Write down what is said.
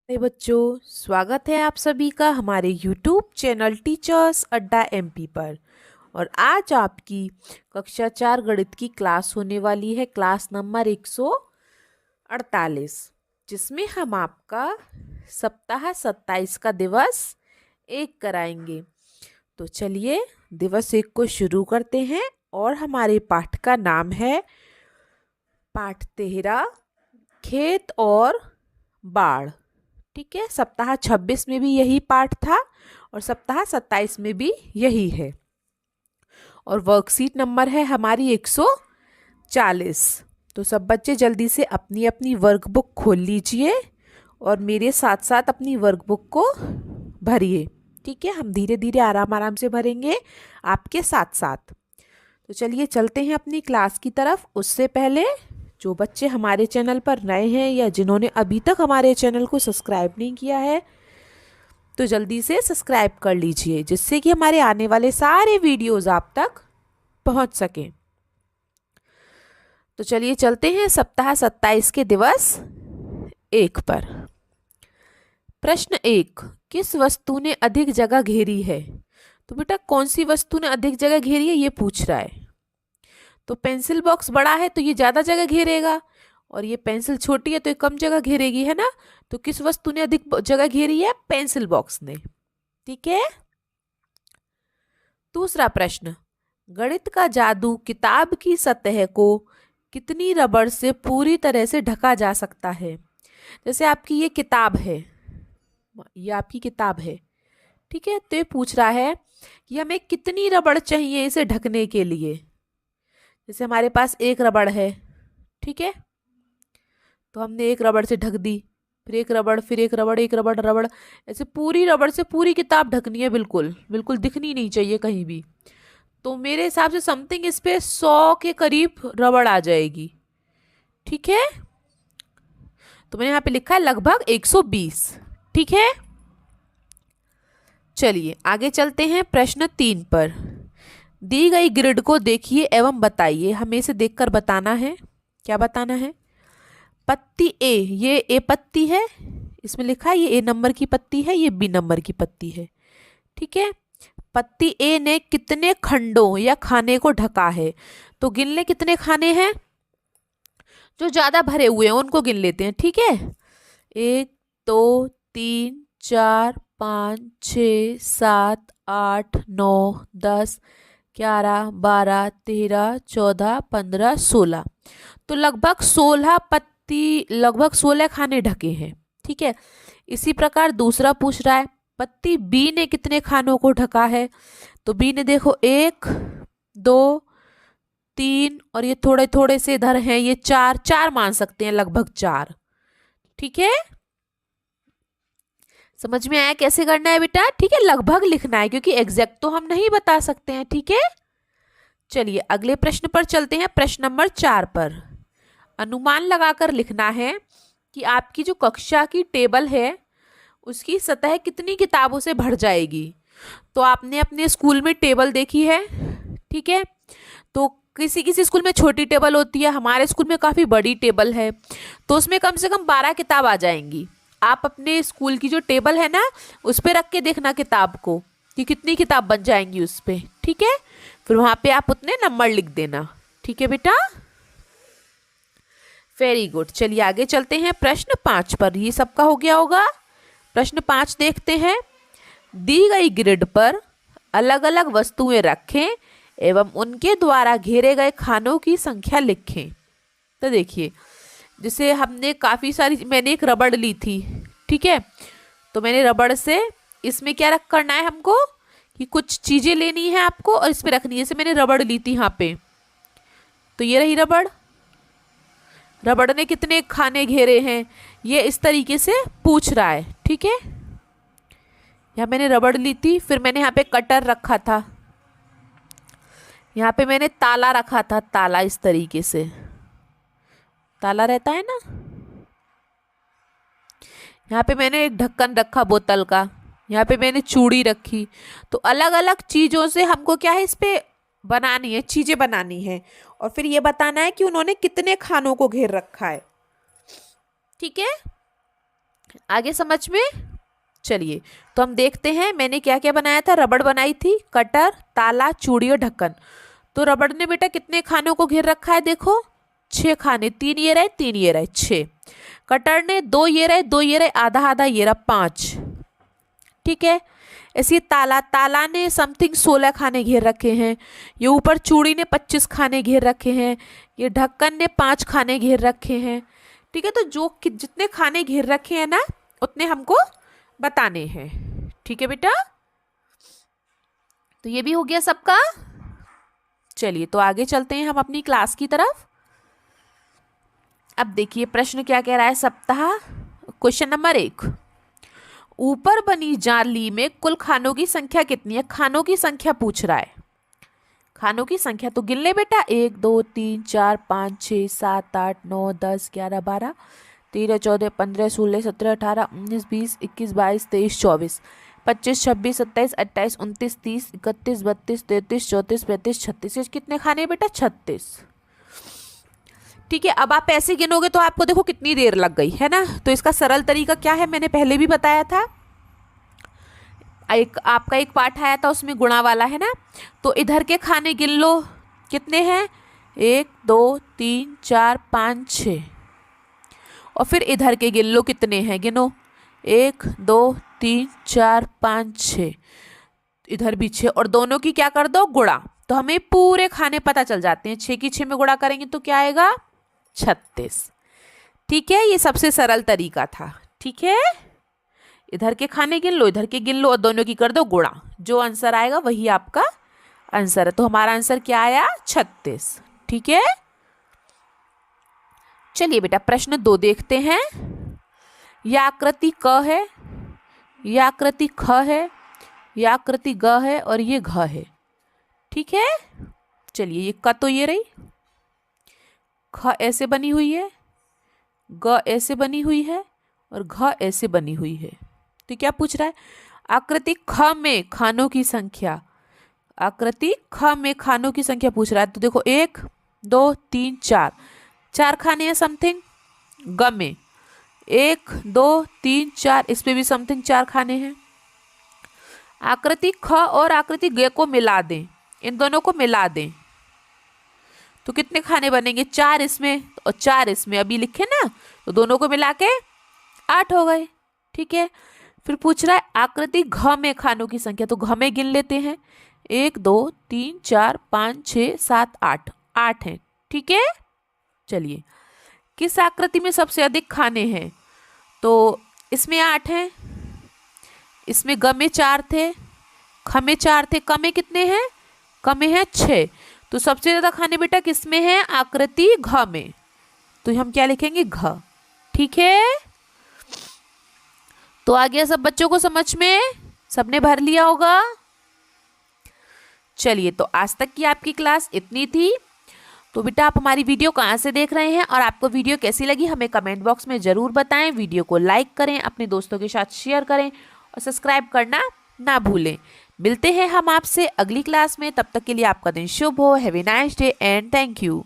बच्चों, स्वागत है आप सभी का हमारे YouTube चैनल टीचर्स अड्डा एमपी पर। और आज आपकी कक्षा 4 गणित की क्लास होने वाली है, क्लास नंबर 148, जिसमें हम आपका सप्ताह 27 का दिवस 1 कराएंगे। तो चलिए दिवस 1 को शुरू करते हैं। और हमारे पाठ का नाम है पाठ 13, खेत और बाढ़। ठीक है, सप्ताह 26 में भी यही पाठ था और सप्ताह 27 में भी यही है। और वर्कशीट नंबर है हमारी 140। तो सब बच्चे जल्दी से अपनी अपनी वर्कबुक खोल लीजिए और मेरे साथ साथ अपनी वर्कबुक को भरिए। ठीक है, हम धीरे धीरे आराम आराम से भरेंगे आपके साथ साथ। तो चलिए चलते हैं अपनी क्लास की तरफ। उससे पहले जो बच्चे हमारे चैनल पर नए हैं या जिन्होंने अभी तक हमारे चैनल को सब्सक्राइब नहीं किया है, तो जल्दी से सब्सक्राइब कर लीजिए, जिससे कि हमारे आने वाले सारे वीडियोस आप तक पहुंच सकें। तो चलिए चलते हैं सप्ताह 27 के दिवस 1 पर। प्रश्न 1, किस वस्तु ने अधिक जगह घेरी है? तो बेटा कौन सी वस्तु ने अधिक जगह घेरी है ये पूछ रहा है। तो पेंसिल बॉक्स बड़ा है तो ये ज्यादा जगह घेरेगा, और ये पेंसिल छोटी है तो ये कम जगह घेरेगी, है ना। तो किस वस्तु ने अधिक जगह घेरी है? पेंसिल बॉक्स ने। ठीक है। दूसरा प्रश्न, गणित का जादू किताब की सतह को कितनी रबड़ से पूरी तरह से ढका जा सकता है? जैसे आपकी ये किताब है, ये आपकी किताब है, ठीक है। तो ये पूछ रहा है कि हमें कितनी रबड़ चाहिए इसे ढकने के लिए। जैसे हमारे पास एक रबड़ है, ठीक है, तो हमने एक रबड़ से ढक दी, फिर एक रबड़, फिर एक रबड़, एक रबड़, रबड़, ऐसे पूरी रबड़ से पूरी किताब ढकनी है, बिल्कुल बिल्कुल दिखनी नहीं चाहिए कहीं भी। तो मेरे हिसाब से समथिंग इस पे 100 के करीब रबड़ आ जाएगी। ठीक है, तो मैंने यहाँ पे लिखा है लगभग 120। ठीक है, चलिए आगे चलते हैं प्रश्न 3 पर। दी गई ग्रिड को देखिए एवं बताइए। हमें इसे देखकर बताना है। क्या बताना है? पत्ती ए, ये ए पत्ती है, इसमें लिखा है ये ए नंबर की पत्ती है, ये बी नंबर की पत्ती है। ठीक है, पत्ती ए ने कितने खंडों या खाने को ढका है? तो गिन ले कितने खाने हैं, जो ज्यादा भरे हुए हैं उनको गिन लेते हैं। ठीक है, 1 2 3 4 5 6 7 8 9 10 11 12 13 14 15 16। तो लगभग 16 पत्ती, लगभग 16 खाने ढके हैं। ठीक है, इसी प्रकार दूसरा पूछ रहा है पत्ती बी ने कितने खानों को ढका है? तो बी ने देखो 1 2 3 और ये थोड़े थोड़े से इधर हैं, ये 4 4 मान सकते हैं, लगभग 4। ठीक है, समझ में आया कैसे करना है बेटा? ठीक है, लगभग लिखना है क्योंकि एग्जैक्ट तो हम नहीं बता सकते हैं। ठीक है, चलिए अगले प्रश्न पर चलते हैं। प्रश्न नंबर 4 पर अनुमान लगाकर लिखना है कि आपकी जो कक्षा की टेबल है उसकी सतह कितनी किताबों से भर जाएगी। तो आपने अपने स्कूल में टेबल देखी है, ठीक है, तो किसी किसी स्कूल में छोटी टेबल होती है, हमारे स्कूल में काफ़ी बड़ी टेबल है, तो उसमें कम से कम 12 किताब आ जाएंगी। आप अपने स्कूल की जो टेबल है ना उस पर रख के देखना किताब को कि कितनी किताब बन जाएंगी उस पर। ठीक है, फिर वहां पे आप उतने नंबर लिख देना। ठीक है बेटा, वेरी गुड। चलिए आगे चलते हैं प्रश्न 5 पर। ये सबका हो गया होगा। प्रश्न 5 देखते हैं। दी गई ग्रिड पर अलग अलग वस्तुएं रखें एवं उनके द्वारा घेरे गए खानों की संख्या लिखें। तो देखिए, जैसे हमने काफ़ी सारी, मैंने एक रबड़ ली थी, ठीक है, तो मैंने रबड़ से इसमें क्या रख करना है हमको कि कुछ चीज़ें लेनी है आपको और इस पे रखनी है। जैसे मैंने रबड़ ली थी यहाँ पे, तो ये रही रबड़, रबड़ ने कितने खाने घेरे हैं ये इस तरीके से पूछ रहा है। ठीक है, यहाँ मैंने रबड़ ली थी, फिर मैंने यहाँ पे कटर रखा था, यहाँ पे मैंने ताला रखा था, ताला इस तरीके से ताला रहता है ना, यहाँ पे मैंने एक ढक्कन रखा बोतल का, यहाँ पे मैंने चूड़ी रखी। तो अलग अलग चीज़ों से हमको क्या है इस पे बनानी है, चीज़ें बनानी है, और फिर ये बताना है कि उन्होंने कितने खानों को घेर रखा है। ठीक है, आगे समझ में? चलिए तो हम देखते हैं मैंने क्या क्या बनाया था। रबड़ बनाई थी, कटर, ताला, चूड़ी और ढक्कन। तो रबड़ ने बेटा कितने खानों को घेर रखा है? देखो 6 खाने, 3 ये रहे 3 ये रहे 6। कटर ने 2 ये रहे 2 ये रहे आधा आधा ये रहा 5। ठीक है। ऐसे ताला, ताला ने समथिंग 16 खाने घेर रखे हैं। ये ऊपर चूड़ी ने 25 खाने घेर रखे हैं। ये ढक्कन ने 5 खाने घेर रखे हैं। ठीक है। तो जो जितने खाने घेर रखे हैं ना उतने हमको बताने हैं। ठीक है बेटा। तो ये भी हो गया सबका। चलिए तो आगे चलते हैं हम अपनी क्लास की तरफ। अब देखिए प्रश्न क्या कह रहा है। सप्ताह क्वेश्चन नंबर 1, ऊपर बनी जाली में कुल खानों की संख्या कितनी है? खानों की संख्या पूछ रहा है। खानों की संख्या तो गिन ले बेटा। 1 2 3 4 5 6 7 8 9 10 11 12 13 14 15 16 17 18 19 20 21 22 23 24 25 26 27 28 29 30 31 32 33 34 35 36। कितने खाने बेटा? 36। ठीक है। अब आप ऐसे गिनोगे तो आपको देखो कितनी देर लग गई है ना। तो इसका सरल तरीका क्या है, मैंने पहले भी बताया था। आपका एक पाठ आया था उसमें गुणा वाला है ना। तो इधर के खाने गिन लो कितने हैं। 1 2 3 4 5 6। और फिर इधर के गिन लो कितने हैं, गिनो। 1 2 3 4 5 6। इधर भी 6 और दोनों की क्या कर दो? गुणा। तो हमें पूरे खाने पता चल जाते हैं। 6 की 6 में गुणा करेंगे तो क्या आएगा? 36। ठीक है। ये सबसे सरल तरीका था। ठीक है। इधर के खाने गिन लो, इधर के गिन लो और दोनों की कर दो गुणा। जो आंसर आएगा वही आपका आंसर है। तो हमारा आंसर क्या आया? 36। ठीक है। चलिए बेटा प्रश्न 2 देखते हैं। यह आकृति क है, यह आकृति ख है, यह आकृति ग है और ये घ है। ठीक है। चलिए ये क तो ये रही, ख ऐसे बनी हुई है, ग ऐसे बनी हुई है और घ ऐसे बनी हुई है। तो क्या पूछ रहा है? आकृति ख में खानों की संख्या। आकृति ख में खानों की संख्या पूछ रहा है। तो देखो 1 2 3 4, 4 खाने हैं समथिंग। ग में 1 2 3 4, इस पे भी समथिंग 4 खाने हैं। आकृति ख और आकृति ग को मिला दें, इन दोनों को मिला दें तो कितने खाने बनेंगे? 4 इसमें और 4 इसमें। अभी लिखे ना, तो दोनों को मिला के 8 हो गए। ठीक है। फिर पूछ रहा है आकृति घ में खानों की संख्या। तो घ में गिन लेते हैं। 1 2 3 4 5 6 7 8, 8 हैं। ठीक है। चलिए किस आकृति में सबसे अधिक खाने हैं? तो इसमें 8 हैं, इसमें ग में 4 थे, ख में 4 थे, क में कितने हैं? क में है 6। तो सबसे ज्यादा खाने बेटा किसमें है? आकृति घ में। तो हम क्या लिखेंगे? घ। ठीक है। तो आ गया सब बच्चों को समझ में? सबने भर लिया होगा। चलिए तो आज तक की आपकी क्लास इतनी थी। तो बेटा आप हमारी वीडियो कहाँ से देख रहे हैं और आपको वीडियो कैसी लगी हमें कमेंट बॉक्स में ज़रूर बताएं। वीडियो को लाइक करें, अपने दोस्तों के साथ शेयर करें और सब्सक्राइब करना ना भूलें। मिलते हैं हम आपसे अगली क्लास में। तब तक के लिए आपका दिन शुभ हो। Have a nice day and thank you.